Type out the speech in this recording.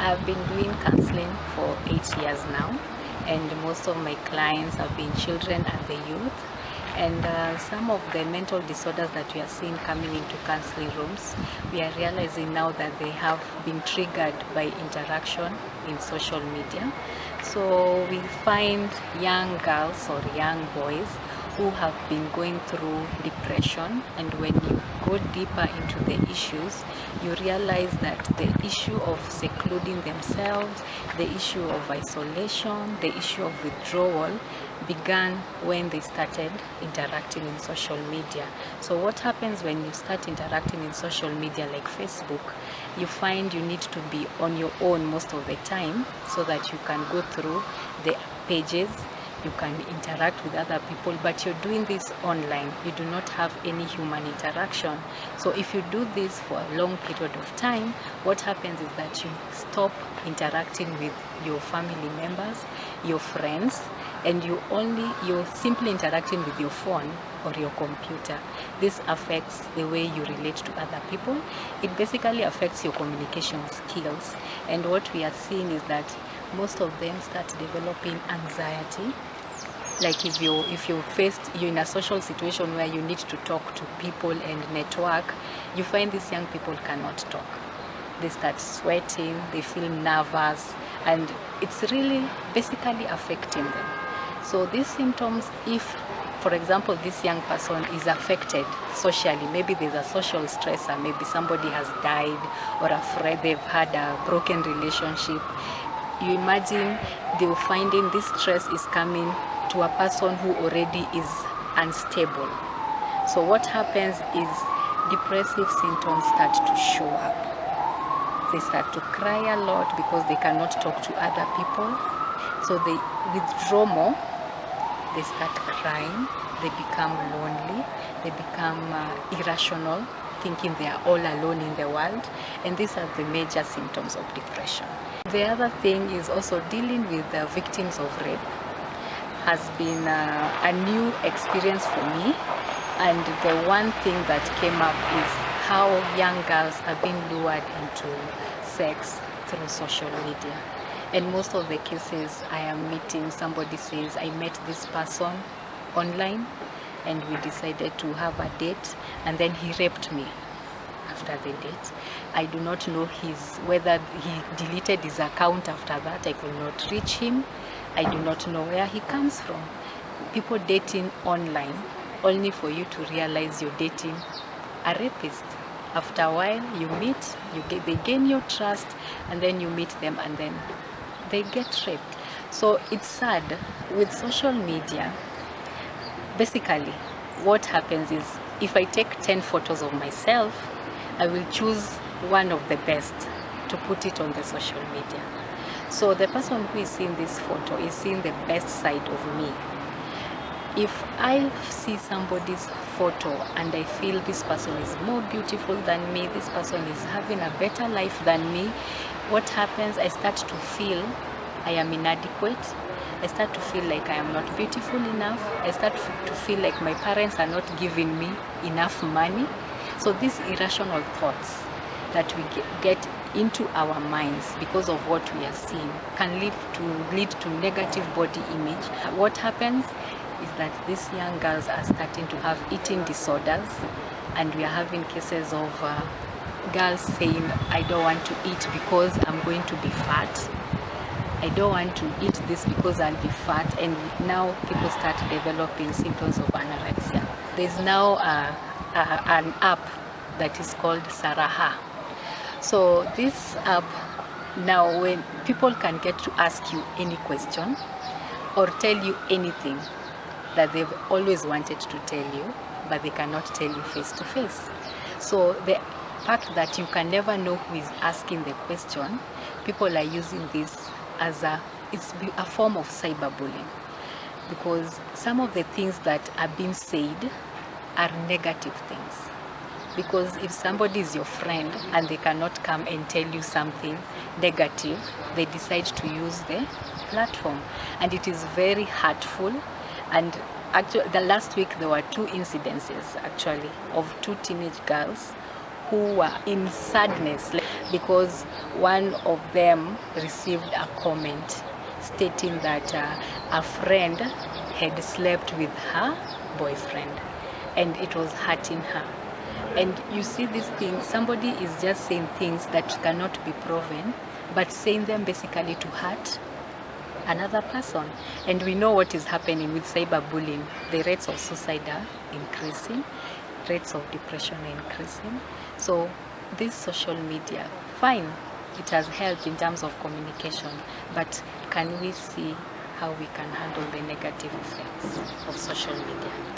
I've been doing counseling for 8 years now, and most of my clients have been children and the youth. And some of the mental disorders that we are seeing coming into counseling rooms, we are realizing now that they have been triggered by interaction in social media. So we find young girls or young boys who have been going through depression, and when you go deeper into the issues, you realize that the issue of secluding themselves, the issue of isolation, the issue of withdrawal began when they started interacting in social media. So what happens when you start interacting in social media like Facebook, you find you need to be on your own most of the time so that you can go through the pages, you can interact with other people, but you're doing this online. You do not have any human interaction. So if you do this for a long period of time, what happens is that you stop interacting with your family members, your friends, and you're simply interacting with your phone or your computer. This affects the way you relate to other people. It basically affects your communication skills. And what we are seeing is that most of them start developing anxiety. Like if you're in a social situation where you need to talk to people and network, you find these young people cannot talk. They start sweating, they feel nervous, and it's really basically affecting them. So these symptoms, if for example this young person is affected socially, maybe there's a social stressor, maybe somebody has died, or afraid they've had a broken relationship, you imagine they're finding this stress is coming to a person who already is unstable. So what happens is depressive symptoms start to show up. They start to cry a lot because they cannot talk to other people. So they withdraw more, they start crying, they become lonely, they become irrational, thinking they are all alone in the world. And these are the major symptoms of depression. The other thing is also dealing with the victims of rape has been a new experience for me. And the one thing that came up is how young girls are being lured into sex through social media. And most of the cases I am meeting, somebody says, I met this person online and we decided to have a date, and then he raped me after the date. I do not know whether he deleted his account after that. I could not reach him. I do not know where he comes from. People dating online only for you to realize you're dating a rapist. After a while you meet, they gain your trust, and then you meet them and then they get raped. So it's sad with social media. Basically what happens is, if I take 10 photos of myself, I will choose one of the best to put it on the social media. So the person who is seeing this photo is seeing the best side of me. If I see somebody's photo and I feel this person is more beautiful than me, this person is having a better life than me, what happens? I start to feel I am inadequate. I start to feel like I am not beautiful enough. I start to feel like my parents are not giving me enough money. So these irrational thoughts that we get into our minds because of what we are seeing can lead to negative body image. What happens is that these young girls are starting to have eating disorders, and we are having cases of girls saying, I don't want to eat because I'm going to be fat. I don't want to eat this because I'll be fat. And now people start developing symptoms of anorexia. There's now an app that is called Saraha. So this app, now when people can get to ask you any question or tell you anything that they've always wanted to tell you, but they cannot tell you face to face. So the fact that you can never know who is asking the question, people are using this as it's a form of cyberbullying, because some of the things that are being said are negative things. Because if somebody is your friend and they cannot come and tell you something negative, they decide to use the platform, and it is very hurtful. And actually, the last week there were 2 incidences actually of 2 teenage girls who were in sadness because one of them received a comment stating that a friend had slept with her boyfriend and it was hurting her. And you see these things, somebody is just saying things that cannot be proven, but saying them basically to hurt another person. And we know what is happening with cyberbullying. The rates of suicide are increasing, rates of depression are increasing. So this social media, fine, it has helped in terms of communication, but can we see how we can handle the negative effects of social media?